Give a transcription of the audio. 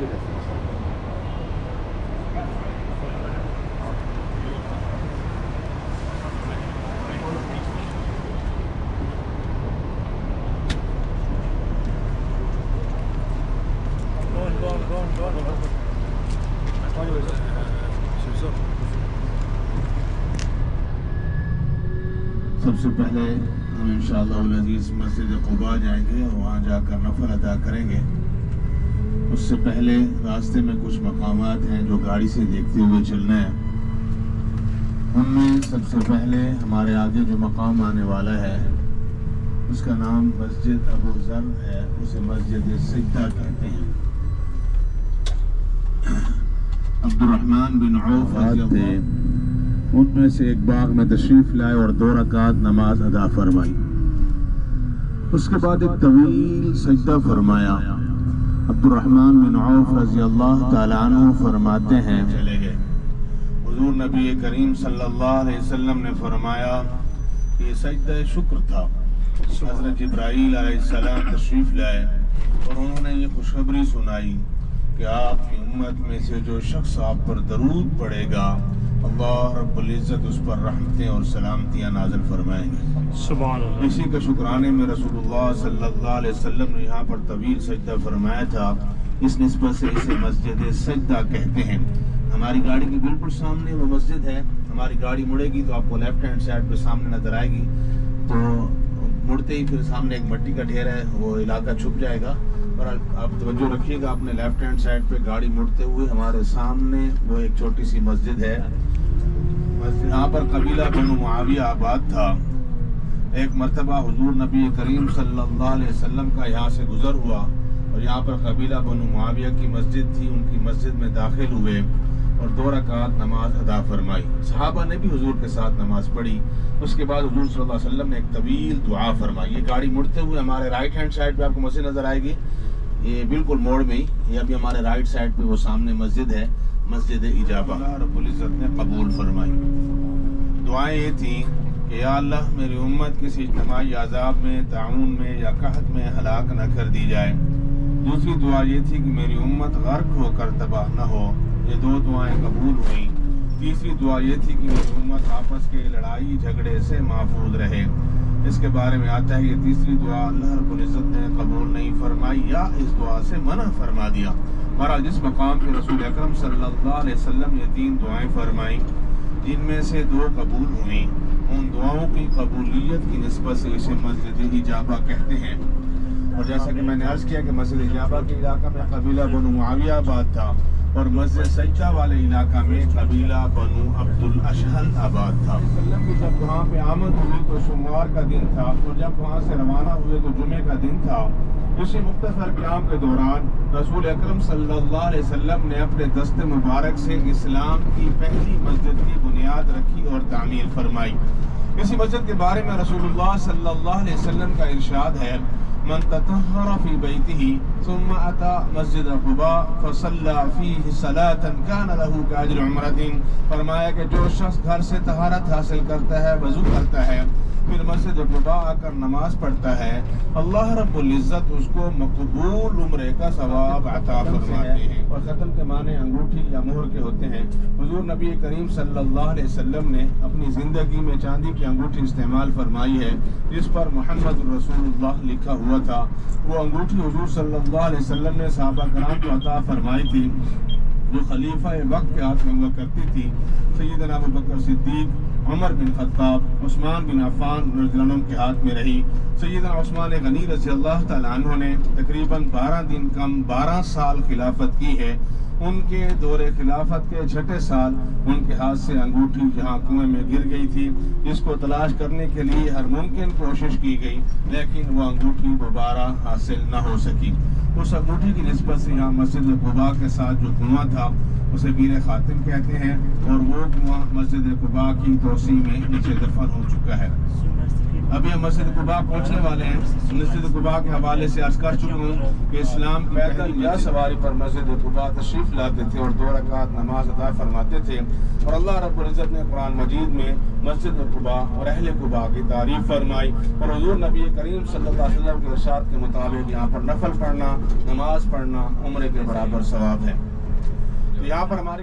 سب سے پہلے ہم انشاءاللہ العزیز مسجد قباء جائیں گے اور وہاں جا کر نفل ادا کریں گے۔ اس سے پہلے راستے میں کچھ مقامات ہیں جو گاڑی سے دیکھتے ہوئے چلنا ہے۔ ان میں سب سے پہلے ہمارے آگے جو مقام آنے والا ہے اس کا نام مسجد ابو ذر ہے، اسے مسجد سجدہ کہتے ہیں۔ عبد الرحمن بن عوف رضی اللہ ان میں سے ایک باغ میں تشریف لائے اور 2 رکعت نماز ادا فرمائی۔ اس کے بعد ایک طویل سجدہ فرمایا۔ عبد الرحمن بن عوف رضی اللہ تعالیٰ عنہ فرماتے ہیں چلے گئے۔ حضور نبی کریم صلی اللہ علیہ وسلم نے فرمایا کہ یہ سجدہ شکر تھا۔ حضرت جبرائیل علیہ السلام تشریف لائے اور انہوں نے یہ خوشخبری سنائی کہ آپ کی امت میں سے جو شخص آپ پر درود پڑے گا اللہ رب العزت اس پر رحمتیں اور سلامتیاں نازل فرمائیں گے۔ سبحان اللہ۔ اسی کا شکرانے میں رسول اللہ صلی اللہ علیہ وسلم نے یہاں پر طویل سجدہ فرمایا تھا۔ اس نسبت سے اسے مسجد سجدہ کہتے ہیں۔ ہماری گاڑی کے بالکل سامنے وہ مسجد ہے۔ ہماری گاڑی مڑے گی تو آپ کو لیفٹ ہینڈ سائڈ پہ سامنے نظر آئے گی، تو مڑتے ہی پھر سامنے ایک مٹی کا ڈھیر ہے، وہ علاقہ چھپ جائے گا۔ اور آپ توجہ رکھیے گا، اپنے لیفٹ ہینڈ سائڈ پہ گاڑی مڑتے ہوئے ہمارے سامنے وہ ایک چھوٹی سی مسجد ہے۔ یہاں پر قبیلہ بنو معاویہ آباد تھا۔ ایک مرتبہ حضور نبی کریم صلی اللہ علیہ وسلم کا یہاں سے گزر ہوا اور یہاں پر قبیلہ بنو معاویہ کی مسجد تھی، ان کی مسجد میں داخل ہوئے اور 2 رکعت نماز ادا فرمائی۔ صحابہ نے بھی حضور کے ساتھ نماز پڑھی۔ اس کے بعد حضور صلی اللہ علیہ وسلم نے ایک طویل دعا فرمائی۔ یہ گاڑی مڑتے ہوئے ہمارے رائٹ ہینڈ سائڈ پہ آپ کو مسجد نظر آئے گی، یہ بالکل موڑ میں ہی، یہ ابھی ہمارے رائٹ سائڈ پہ وہ سامنے مسجد ہے، مسجد اجابہ۔ اللہ رب العزت نے قبول فرمائی۔ دعائیں یہ تھیں کہ یا اللہ میری امت کسی اجتماعی عذاب میں، طاعون میں یا قحط میں ہلاک نہ کر دی جائے۔ دوسری دعا یہ تھی کہ میری امت غرق ہو کر تباہ نہ ہو۔ یہ 2 دعائیں قبول ہوئیں۔ تیسری دعا یہ تھی کہ میری امت آپس کے لڑائی جھگڑے سے محفوظ رہے۔ اس کے بارے میں آتا ہے یہ تیسری دعا اللہ رب العزت نے قبول نہیں فرمائی یا اس دعا سے منع فرما دیا۔ بہرحال جس مقام پہ رسول اکرم صلی اللہ علیہ وسلم نے 3 دعائیں فرمائیں، جن میں سے 2 قبول ہوئیں، ان دعاؤں کی قبولیت کی نسبت سے اسے مسجد اجابہ کہتے ہیں۔ اور جیسا کہ میں نے عرض کیا کہ مسجد اجابہ کے علاقہ میں قبیلہ بنو معاویہ آباد تھا اور مسجد سجدہ والے علاقہ میں قبیلہ بنو عبد الاشہل آباد تھا۔ کہ جب وہاں پہ آمد ہوئی تو سوموار کا دن تھا اور جب وہاں سے روانہ ہوئے تو جمعے کا دن تھا۔ اسی مختصر قیام کے دوران رسول اکرم صلی اللہ علیہ وسلم نے اپنے دست مبارک سے اسلام کی پہلی مسجد کی بنیاد رکھی اور تعمیر فرمائی۔ اسی مسجد کے بارے میں رسول اللہ صلی اللہ علیہ وسلم کا ارشاد ہے من تطہر فی بیتہ ثم اتی مسجد قباء فصلی فیہ صلاۃ کان لہ کاجر عمرۃ، فرمایا کہ جو شخص گھر سے طہارت حاصل کرتا ہے، وضو کرتا ہے، پھر مسجد قباء آ کر نماز پڑھتا ہے، اللہ رب العزت اس کو مقبول عمرے کا ثواب عطا فرماتے ہیں۔ اور ختم کے معنی انگوٹھی یا مہر کے ہوتے ہیں۔ حضور نبی کریم صلی اللہ علیہ وسلم نے اپنی زندگی میں چاندی کی انگوٹھی استعمال فرمائی ہے جس پر محمد رسول اللہ لکھا ہوا تھا۔ وہ انگوٹھی حضور صلی اللہ علیہ وسلم نے صحابہ کرام کو عطا فرمائی تھی، جو خلیفہ وقت کے ہاتھ میں ہوا کرتی تھی۔ سیدنا ابو بکر صدیق، عمر بن خطاب، عثمان بن عفان رضی اللہ عنہ کے ہاتھ میں رہی۔ سیدنا عثمان غنی رضی اللہ تعالیٰ عنہ نے تقریباً 12 سال خلافت کی ہے۔ ان کے دور خلافت کے 6 سال ان کے ہاتھ سے انگوٹھی جہاں کنویں میں گر گئی تھی، جس کو تلاش کرنے کے لیے ہر ممکن کوشش کی گئی، لیکن وہ انگوٹھی دوبارہ حاصل نہ ہو سکی۔ اس انگوٹھی کی نسبت سے یہاں مسجد قباء کے ساتھ جو کنواں تھا اسے بیر خاتم کہتے ہیں، اور وہ کنواں مسجد قباء کی توسیع میں نیچے دفن ہو چکا ہے۔ ابھی ہم مسجد قباء پہنچنے والے ہیں. مسجد قباء کے حوالے سے عرض کر چکا ہوں کہ اسلام کی پیدل یا سواری پر مسجد قباء تشریف لاتے تھے اور 2 رکعت نماز ادا فرماتے تھے. اور اللہ رب العزت نے قرآن مجید میں مسجد قباء اور اہل قباء کی تعریف فرمائی. اور حضور نبی کریم صلی اللہ علیہ وسلم کے ارشاد کے مطابق یہاں پر نفل پڑھنا، نماز پڑھنا عمرے کے برابر ثواب ہے. تو یہاں پر ہماری